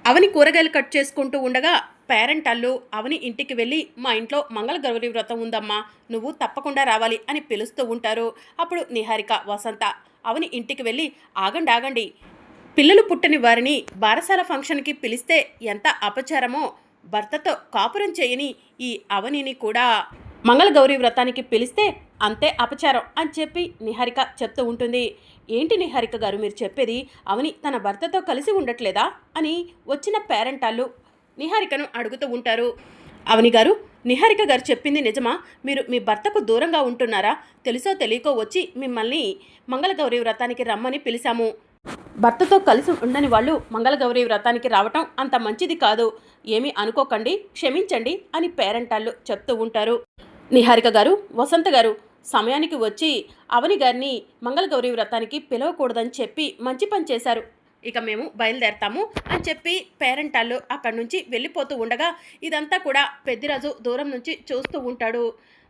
అవని కూరగాయలు కట్ చేసుకుంటూ ఉండగా పేరెంట్ అల్లు అవని ఇంటికి వెళ్ళి మా ఇంట్లో మంగళగౌరి వ్రతం ఉందమ్మా, నువ్వు తప్పకుండా రావాలి అని పిలుస్తూ ఉంటారు. అప్పుడు నిహారిక వసంత అవని ఇంటికి వెళ్ళి ఆగండి ఆగండి, పిల్లలు పుట్టని వారిని బారసాల ఫంక్షన్కి పిలిస్తే ఎంత అపచారమో, భర్తతో కాపురం చేయని ఈ అవనిని కూడా మంగళగౌరి వ్రతానికి పిలిస్తే అంతే అపచారం అని చెప్పి నిహారిక చెప్తూ ఉంటుంది. ఏంటి నిహారిక గారు మీరు చెప్పేది, అవని తన భర్తతో కలిసి ఉండట్లేదా అని వచ్చిన పేరెంటాళ్ళు నిహారికను అడుగుతూ ఉంటారు. అవని గారు, నిహారిక గారు చెప్పింది నిజమా? మీరు మీ భర్తకు దూరంగా ఉంటున్నారా? తెలుసో తెలియకో వచ్చి మిమ్మల్ని మంగళగౌరి వ్రతానికి రమ్మని పిలిచాము. భర్తతో కలిసి ఉండని వాళ్ళు మంగళగౌరి వ్రతానికి రావటం అంత మంచిది కాదు, ఏమీ అనుకోకండి, క్షమించండి అని పేరెంటాళ్ళు చెప్తూ ఉంటారు. నిహారిక గారు, వసంత గారు సమయానికి వచ్చి అవని గారిని మంగళగౌరి వ్రతానికి పిలవకూడదని చెప్పి మంచి పని చేశారు. ఇక మేము బయలుదేరతాము అని చెప్పి పేరెంటాళ్ళు అక్కడి నుంచి వెళ్ళిపోతూ ఉండగా ఇదంతా కూడా పెద్దిరాజు దూరం నుంచి చూస్తూ ఉంటాడు.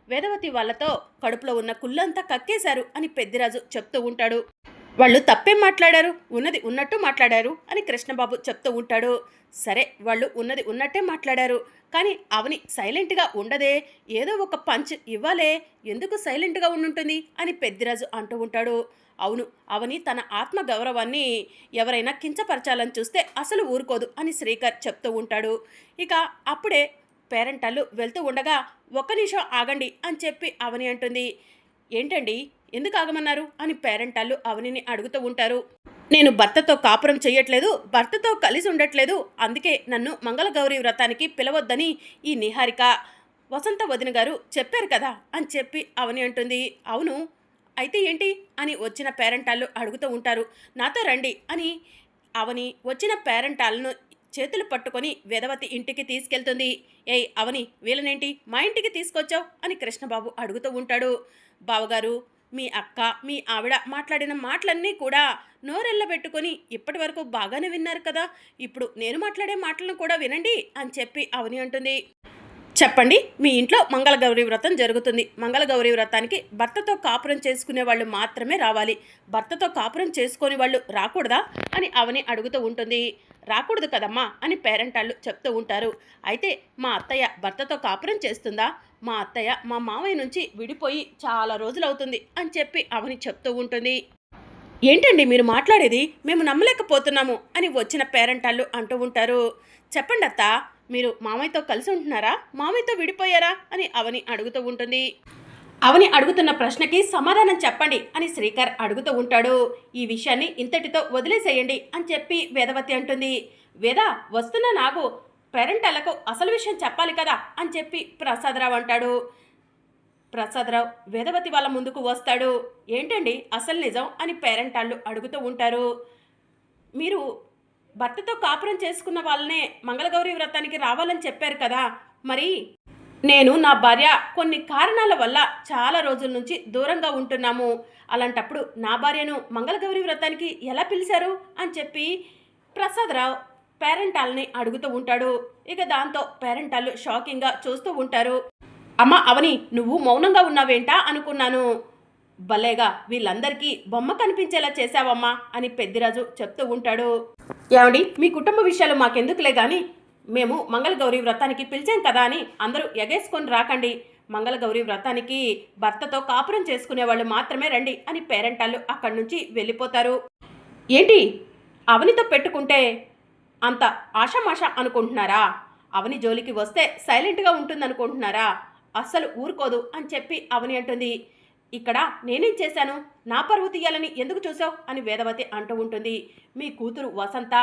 వేదవతి వాళ్ళతో కడుపులో ఉన్న కుళ్ళంతా కక్కేశారు అని పెద్దిరాజు చెప్తూ ఉంటాడు. వాళ్ళు తప్పేం మాట్లాడారు, ఉన్నది ఉన్నట్టు మాట్లాడారు అని కృష్ణబాబు చెప్తూ ఉంటాడు. సరే, వాళ్ళు ఉన్నది ఉన్నట్టే మాట్లాడారు, కానీ అవని సైలెంట్గా ఉండదే, ఏదో ఒక పంచ్ ఇవ్వాలే, ఎందుకు సైలెంట్గా ఉండుంటుంది అని పెద్దిరాజు అంటూ ఉంటాడు. అవును, అవని తన ఆత్మగౌరవాన్ని ఎవరైనా కించపరచాలని చూస్తే అసలు ఊరుకోదు అని శ్రీకర్ చెప్తూ ఉంటాడు. ఇక అప్పుడే పేరెంటాళ్ళు వెళ్తూ ఉండగా ఒక్క నిమిషం ఆగండి అని చెప్పి అవని అంటుంది. ఏంటండి, ఎందుకు ఆగమన్నారు అని పేరెంటాళ్ళు అవనిని అడుగుతూ ఉంటారు. నేను భర్తతో కాపురం చేయట్లేదు, భర్తతో కలిసి ఉండట్లేదు, అందుకే నన్ను మంగళగౌరి వ్రతానికి పిలవద్దని ఈ నిహారిక వసంత వదిన గారు చెప్పారు కదా అని చెప్పి అవని అంటుంది. అవును, అయితే ఏంటి అని వచ్చిన పేరెంటాళ్ళు అడుగుతూ ఉంటారు. నాతో రండి అని అవని వచ్చిన పేరెంటాళ్ళను చేతులు పట్టుకొని వేదవతి ఇంటికి తీసుకెళ్తుంది. ఏయ్ అవని, వీళ్ళనేంటి మా ఇంటికి తీసుకొచ్చావు అని కృష్ణబాబు అడుగుతూ ఉంటాడు. బావగారు, మీ అక్క మీ ఆవిడ మాట్లాడిన మాటలన్నీ కూడా నోరెళ్ళబెట్టుకొని ఇప్పటి వరకు బాగానే విన్నారు కదా, ఇప్పుడు నేను మాట్లాడే మాటలను కూడా వినండి అని చెప్పి అవని అంటుంది. చెప్పండి, మీ ఇంట్లో మంగళగౌరి వ్రతం జరుగుతుంది, మంగళగౌరి వ్రతానికి భర్తతో కాపురం చేసుకునే వాళ్ళు మాత్రమే రావాలి, భర్తతో కాపురం చేసుకునే వాళ్ళు రాకూడదా అని అవని అడుగుతూ ఉంటుంది. రాకూడదు కదమ్మా అని పేరెంటాళ్ళు చెప్తూ ఉంటారు. అయితే మా అత్తయ్య భర్తతో కాపురం చేస్తుందా? మా అత్తయ్య మా మామయ్య నుంచి విడిపోయి చాలా రోజులవుతుంది అని చెప్పి అవని చెప్తూ ఉంటుంది. ఏంటండి మీరు మాట్లాడేది, మేము నమ్మలేకపోతున్నాము అని వచ్చిన పేరెంటాళ్ళు అంటూ ఉంటారు. చెప్పండి అత్త, మీరు మామయ్యతో కలిసి ఉంటున్నారా, మామయ్యతో విడిపోయారా అని అవని అడుగుతూ ఉంటుంది. అవని అడుగుతున్న ప్రశ్నకి సమాధానం చెప్పండి అని శ్రీకర్ అడుగుతూ ఉంటాడు. ఈ విషయాన్ని ఇంతటితో వదిలేసేయండి అని చెప్పి వేదవతి అంటుంది. వేద, వస్తున్నా నాగు, పేరెంటాళ్లకు అసలు విషయం చెప్పాలి కదా అని చెప్పి ప్రసాదరావు అంటాడు. ప్రసాదరావు వేదవతి వాళ్ళ ముందుకు వస్తాడు. ఏంటండి అసలు నిజం అని పేరెంటాళ్ళు అడుగుతూ ఉంటారు. మీరు భర్తతో కాపురం చేసుకున్న వాళ్ళనే మంగళగౌరి వ్రతానికి రావాలని చెప్పారు కదా, మరి నేను నా భార్య కొన్ని కారణాల వల్ల చాలా రోజుల నుంచి దూరంగా ఉంటున్నాము, అలాంటప్పుడు నా భార్యను మంగళగౌరి వ్రతానికి ఎలా పిలిచారు అని చెప్పి ప్రసాదరావు పేరెంటాల్ని అడుగుతూ ఉంటాడు. ఇక దాంతో పేరెంటాళ్ళు షాకింగ్గా చూస్తూ ఉంటారు. అమ్మ అవని, నువ్వు మౌనంగా ఉన్నావేంటా అనుకున్నాను, భలేగా వీళ్ళందరికీ బొమ్మ కనిపించేలా చేశావమ్మా అని పెద్దిరాజు చెప్తూ ఉంటాడు. ఏమండి, మీ కుటుంబ విషయాలు మాకెందుకులే కానీ మేము మంగళగౌరి వ్రతానికి పిలిచాం కదా అని అందరూ ఎగేసుకొని రాకండి, మంగళగౌరి వ్రతానికి భర్తతో కాపురం చేసుకునే వాళ్ళు మాత్రమే రండి అని పేరెంటాళ్ళు అక్కడి నుంచి వెళ్ళిపోతారు. ఏంటి, అవనితో పెట్టుకుంటే అంత ఆషామాషా అనుకుంటున్నారా? అవని జోలికి వస్తే సైలెంట్గా ఉంటుందనుకుంటున్నారా? అస్సలు ఊరుకోదు అని చెప్పి అవని అంటుంది. ఇక్కడ నేనేం చేశాను, నా పరువు తీయాలని ఎందుకు చూసావు అని వేదవతి అంటూ ఉంటుంది. మీ కూతురు వసంత,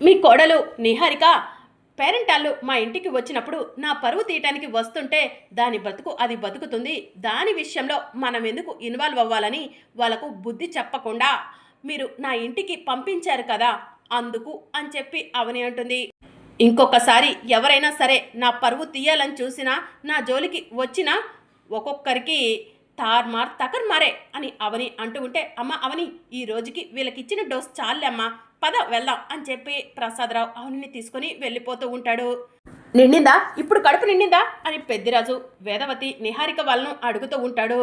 మీ కోడలు నిహారిక పేరెంటాళ్ళు మా ఇంటికి వచ్చినప్పుడు నా పరువు తీయటానికి వస్తుంటే దాని బ్రతుకు అది బతుకుతుంది, దాని విషయంలో మనం ఎందుకు ఇన్వాల్వ్ అవ్వాలని వాళ్ళకు బుద్ధి చెప్పకుండా మీరు నా ఇంటికి పంపించారు కదా, అందుకు అని చెప్పి అవని అంటుంది. ఇంకొకసారి ఎవరైనా సరే నా పరువు తీయాలని చూసినా, నా జోలికి వచ్చినా ఒక్కొక్కరికి తార్మార్ తకర్మారే అని అవని అంటూ ఉంటే, అమ్మ అవని, ఈ రోజుకి వీళ్ళకిచ్చిన డోస్ చాలే అమ్మా, పద వెళ్దాం అని చెప్పి ప్రసాదరావు అవనిని తీసుకుని వెళ్ళిపోతూ ఉంటాడు. నిండిందా, ఇప్పుడు కడుపు నిండిందా అని పెద్దిరాజు వేదవతి నిహారిక వాళ్ళను అడుగుతూ ఉంటాడు.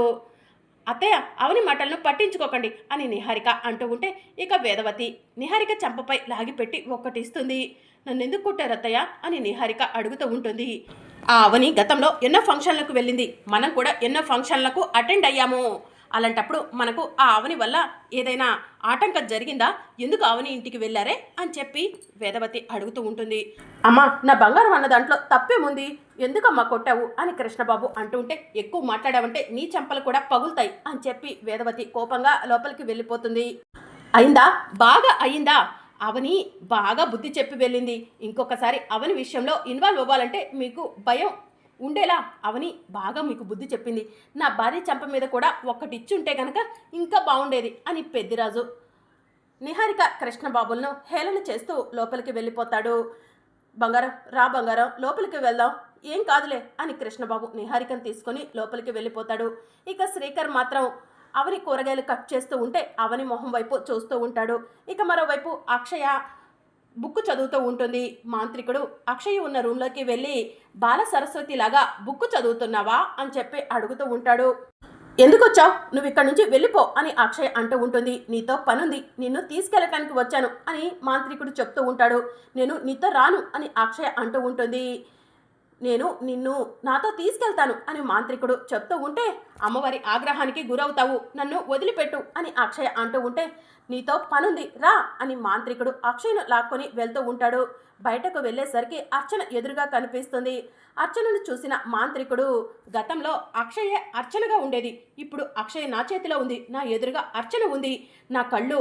అత్తయ్య అవని మాటలను పట్టించుకోకండి అని నిహారిక అంటూ ఉంటే ఇక వేదవతి నిహారిక చంపపై లాగిపెట్టి ఒక్కటిస్తుంది. నన్నెందుకు కొట్టారు అత్తయ్య అని నిహారిక అడుగుతూ ఉంటుంది. ఆ అవని గతంలో ఎన్నో ఫంక్షన్లకు వెళ్ళింది, మనం కూడా ఎన్నో ఫంక్షన్లకు అటెండ్ అయ్యాము. అలాంటప్పుడు మనకు ఆ అవని వల్ల ఏదైనా ఆటంకం జరిగిందా, ఎందుకు అవని ఇంటికి వెళ్ళారే అని చెప్పి వేదవతి అడుగుతూ ఉంటుంది. అమ్మా నా బంగారం అన్న దాంట్లో తప్పేముంది, ఎందుకమ్మా కొట్టావు అని కృష్ణబాబు అంటూ ఉంటే ఎక్కువ మాట్లాడావంటే నీ చెంపలు కూడా పగులుతాయి అని చెప్పి వేదవతి కోపంగా లోపలికి వెళ్ళిపోతుంది. అయిందా, బాగా అయిందా, అవని బాగా బుద్ధి చెప్పి వెళ్ళింది. ఇంకొకసారి అవని విషయంలో ఇన్వాల్వ్ అవ్వాలంటే మీకు భయం ఉండేలా అవని బాగా మీకు బుద్ధి చెప్పింది. నా భార్య చెంప మీద కూడా ఒక్కటిచ్చుంటే గనక ఇంకా బాగుండేది అని పెద్దిరాజు నిహారిక కృష్ణబాబులను హేళన చేస్తూ లోపలికి వెళ్ళిపోతాడు. బంగారం రా బంగారం లోపలికి వెళ్దాం, ఏం కాదులే అని కృష్ణబాబు నిహారికను తీసుకొని లోపలికి వెళ్ళిపోతాడు. ఇక శ్రీకర్ మాత్రం అవని కూరగాయలు కట్ చేస్తూ ఉంటే అవని మొహం వైపు చూస్తూ ఉంటాడు. ఇక మరోవైపు అక్షయ బుక్ చదువుతూ ఉంటుంది. మాంత్రికుడు అక్షయ్ ఉన్న రూమ్లోకి వెళ్ళి బాల సరస్వతి లాగా బుక్ చదువుతున్నావా అని చెప్పి అడుగుతూ ఉంటాడు. ఎందుకు వచ్చావు, నువ్వు ఇక్కడ నుంచి వెళ్ళిపో అని అక్షయ్ అంటూ ఉంటుంది. నీతో పనుంది, నిన్ను తీసుకెళ్ళటానికి వచ్చాను అని మాంత్రికుడు చెప్తూ ఉంటాడు. నేను నీతో రాను అని అక్షయ్ అంటూ ఉంటుంది. నేను నిన్ను నాతో తీసుకెళ్తాను అని మాంత్రికుడు చెప్తూ ఉంటే అమ్మవారి ఆగ్రహానికి గురవుతావు, నన్ను వదిలిపెట్టు అని అక్షయ్ అంటూ ఉంటే నీతో పనుంది రా అని మాంత్రికుడు అక్షయ్ను లాక్కొని వెళ్తూ ఉంటాడు. బయటకు వెళ్ళేసరికి అర్చన ఎదురుగా కనిపిస్తుంది. అర్చనను చూసిన మాంత్రికుడు గతంలో అక్షయే అర్చనగా ఉండేది, ఇప్పుడు అక్షయ్ నా చేతిలో ఉంది, నా ఎదురుగా అర్చన ఉంది, నా కళ్ళు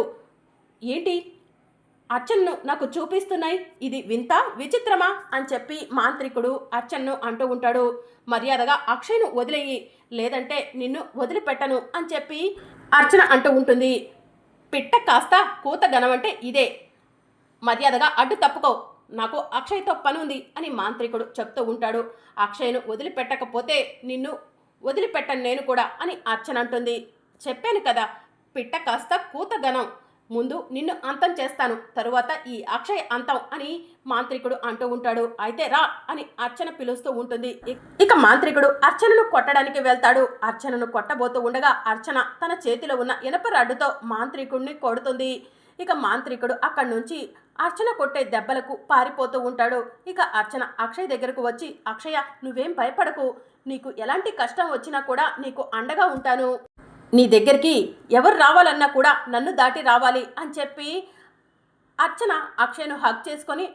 ఏంటి అర్చనను నాకు చూపిస్తున్నాయి, ఇది వింత విచిత్రమా అని చెప్పి మాంత్రికుడు అర్చనను అంటూ ఉంటాడు. మర్యాదగా అక్షయ్ను వదిలేయి, లేదంటే నిన్ను వదిలిపెట్టను అని చెప్పి అర్చన అంటూ ఉంటుంది. పిట్ట కాస్త కూత గనమంటే ఇదే, మర్యాదగా అడ్డు తప్పుకో, నాకు అక్షయ్తో పని ఉంది అని మాంత్రికుడు చెప్తూ ఉంటాడు. అక్షయ్ను వదిలిపెట్టకపోతే నిన్ను వదిలిపెట్టను నేను కూడా అని అర్చన అంటుంది. చెప్పాను కదా, పిట్ట కాస్త కూత గనం, ముందు నిన్ను అంతం చేస్తాను, తరువాత ఈ అక్షయ్ అంతం అని మాంత్రికుడు అంటూ ఉంటాడు. అయితే రా అని అర్చన పిలుస్తూ ఉంటుంది. ఇక మాంత్రికుడు అర్చనను కొట్టడానికి వెళ్తాడు. అర్చనను కొట్టబోతూ ఉండగా అర్చన తన చేతిలో ఉన్న ఇనప రాడ్డుతో మాంత్రికుడిని కొడుతుంది. ఇక మాంత్రికుడు అక్కడి నుంచి అర్చన కొట్టే దెబ్బలకు పారిపోతూ ఉంటాడు. ఇక అర్చన అక్షయ్ దగ్గరకు వచ్చి, అక్షయ నువ్వేం భయపడకు, నీకు ఎలాంటి కష్టం వచ్చినా కూడా నీకు అండగా ఉంటాను, నీ దగ్గరికి ఎవరు రావాలన్నా కూడా నన్ను దాటి రావాలి అని చెప్పి అర్చన అక్షయ్ను హగ్ చేసుకొని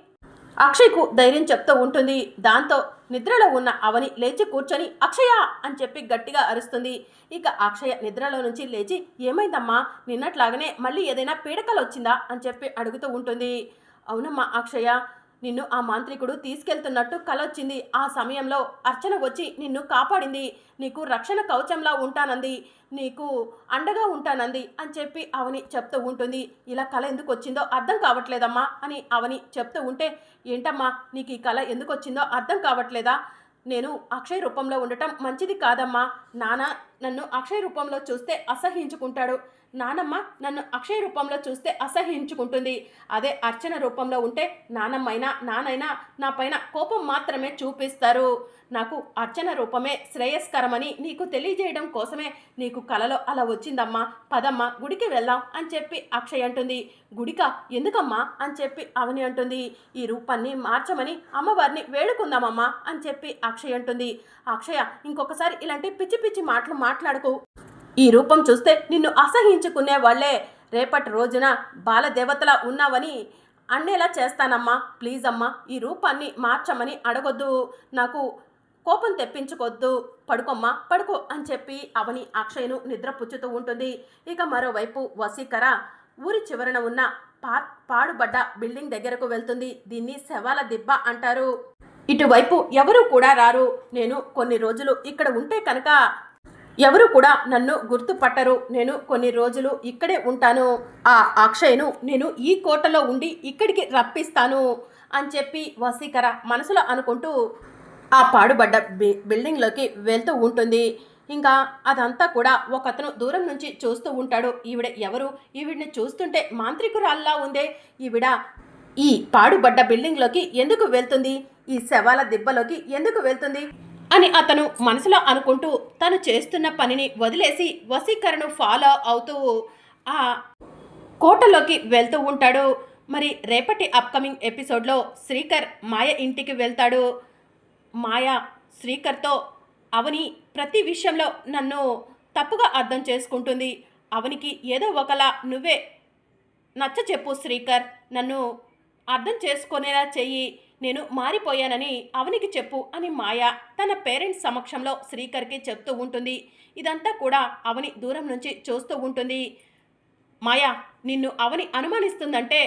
అక్షయ్కు ధైర్యం చెప్తూ ఉంటుంది. దాంతో నిద్రలో ఉన్న అవని లేచి కూర్చొని అక్షయ అని చెప్పి గట్టిగా అరుస్తుంది. ఇక అక్షయ నిద్రలో నుంచి లేచి ఏమైందమ్మా, నిన్నట్లాగనే మళ్ళీ ఏదైనా పీడకలు వచ్చిందా అని చెప్పి అడుగుతూ ఉంటుంది. అవునమ్మా అక్షయ, నిన్ను ఆ మాంత్రికుడు తీసుకెళ్తున్నట్టు కలొచ్చింది, ఆ సమయంలో అర్చన వచ్చి నిన్ను కాపాడింది, నీకు రక్షణ కవచంలా ఉంటానంది, నీకు అండగా ఉంటానంది అని చెప్పి అవని చెప్తూ ఉంటుంది. ఇలా కళ ఎందుకు వచ్చిందో అర్థం కావట్లేదమ్మా అని అవని చెప్తూ ఉంటే, ఏంటమ్మా నీకు ఈ కళ ఎందుకు వచ్చిందో అర్థం కావట్లేదా, నేను అక్షయ్ రూపంలో ఉండటం మంచిది కాదమ్మా, నాన్న నన్ను అక్షయ్ రూపంలో చూస్తే అసహ్యించుకుంటాడు, నానమ్మ నన్ను అక్షయ్ రూపంలో చూస్తే అసహ్యించుకుంటుంది, అదే అర్చన రూపంలో ఉంటే నానమ్మైనా నానైనా నా పైన కోపం మాత్రమే చూపిస్తారు, నాకు అర్చన రూపమే శ్రేయస్కరమని నీకు తెలియజేయడం కోసమే నీకు కలలో అలా వచ్చిందమ్మా, పదమ్మా గుడికి వెళ్దాం అని చెప్పి అక్షయ్ అంటుంది. గుడిక ఎందుకమ్మా అని చెప్పి అవని అంటుంది. ఈ రూపాన్ని మార్చమని అమ్మవారిని వేడుకుందామమ్మా అని చెప్పి అక్షయ్ అంటుంది. అక్షయ ఇంకొకసారి ఇలాంటి పిచ్చి పిచ్చి మాటలు మాట్లాడుకు, ఈ రూపం చూస్తే నిన్ను అసహించుకునే వాళ్ళే రేపటి రోజున బాలదేవతలా ఉన్నావని అన్నేలా చేస్తానమ్మా, ప్లీజ్ అమ్మా ఈ రూపాన్ని మార్చమని అడగొద్దు, నాకు కోపం తెప్పించుకోవద్దు, పడుకోమ్మా పడుకో అని చెప్పి అవని అక్షయ్ను నిద్రపుచ్చుతూ ఉంటుంది. ఇక మరోవైపు వసీకర ఊరి చివరన ఉన్న పాడుబడ్డ బిల్డింగ్ దగ్గరకు వెళ్తుంది. దీన్ని శవాల దిబ్బ అంటారు, ఇటువైపు ఎవరు కూడా రారు, నేను కొన్ని రోజులు ఇక్కడ ఉంటే కనుక ఎవరు కూడా నన్ను గుర్తుపట్టరు, నేను కొన్ని రోజులు ఇక్కడే ఉంటాను, ఆ అక్షయ్ను నేను ఈ కోటలో ఉండి ఇక్కడికి రప్పిస్తాను అని చెప్పి వసీకర మనసులో అనుకుంటూ ఆ పాడుబడ్డ బిల్డింగ్లోకి వెళ్తూ ఉంటుంది. ఇంకా అదంతా కూడా ఒకతను దూరం నుంచి చూస్తూ ఉంటాడు. ఈవిడ ఎవరు, ఈవిడిని చూస్తుంటే మాంత్రికురాల్లా ఉందే, ఈవిడ ఈ పాడుబడ్డ బిల్డింగ్లోకి ఎందుకు వెళ్తుంది, ఈ శవాల దిబ్బలోకి ఎందుకు వెళ్తుంది, అని అతను మనసులో అనుకుంటూ తను చేస్తున్న పనిని వదిలేసి వశీకరణను ఫాలో అవుతూ ఆ కోటలోకి వెళ్తూ ఉంటాడు. మరి రేపటి అప్కమింగ్ ఎపిసోడ్లో శ్రీకర్ మాయ ఇంటికి వెళ్తాడు. మాయ శ్రీకర్తో అవని ప్రతి విషయంలో నన్ను తప్పుగా అర్థం చేసుకుంటుంది. అవనికి ఏదో ఒకలా నువ్వే నచ్చ చెప్పు శ్రీకర్, నన్ను అర్థం చేసుకునేలా చెయ్యి, నేను మారిపోయానని అవనికి చెప్పు అని మాయ తన పేరెంట్స్ సమక్షంలో శ్రీకర్కి చెప్తూ ఉంటుంది. ఇదంతా కూడా అవని దూరం నుంచి చూస్తూ ఉంటుంది. మాయా, నిన్ను అవని అనుమానిస్తుందంటే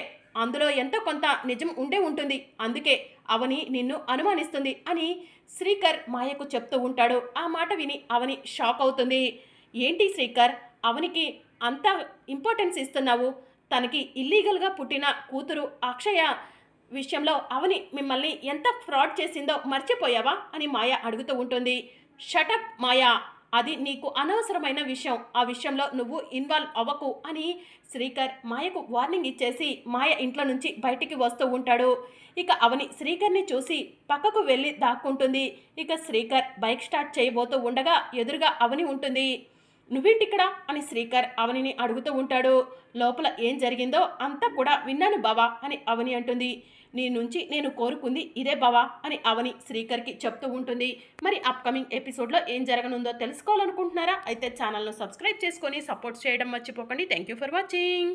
అందులో ఎంతో కొంత నిజం ఉండే ఉంటుంది, అందుకే అవని నిన్ను అనుమానిస్తుంది అని శ్రీకర్ మాయకు చెప్తూ ఉంటాడు. ఆ మాట విని అవని షాక్ అవుతుంది. ఏంటి శ్రీకర్, అవనికి అంత ఇంపార్టెన్స్ ఇస్తున్నావు? తనకి ఇల్లీగల్గా పుట్టిన కూతురు అక్షయ విషయంలో అవని మిమ్మల్ని ఎంత ఫ్రాడ్ చేసిందో మర్చిపోయావా అని మాయ అడుగుతూ ఉంటుంది. షటప్ మాయా, అది నీకు అనవసరమైన విషయం, ఆ విషయంలో నువ్వు ఇన్వాల్వ్ అవ్వకు అని శ్రీకర్ మాయకు వార్నింగ్ ఇచ్చేసి మాయ ఇంట్లో నుంచి బయటికి వస్తూ ఉంటాడు. ఇక అవని శ్రీకర్ని చూసి పక్కకు వెళ్ళి దాక్కుంటుంది. ఇక శ్రీకర్ బైక్ స్టార్ట్ చేయబోతూ ఉండగా ఎదురుగా అవని ఉంటుంది. నువ్వేంటిక్కడ అని శ్రీకర్ అవనిని అడుగుతూ ఉంటాడు. లోపల ఏం జరిగిందో అంతా కూడా విన్నాను బావా అని అవని అంటుంది. నీ నుంచి నేను కోరుకుంది ఇదే బావా అని అవని శ్రీకర్కి చెప్తూ ఉంటుంది. మరి అప్కమింగ్ ఎపిసోడ్లో ఏం జరగనుందో తెలుసుకోవాలనుకుంటున్నారా? అయితే ఛానల్ను సబ్స్క్రైబ్ చేసుకొని సపోర్ట్ చేయడం మర్చిపోకండి. Thank you for watching.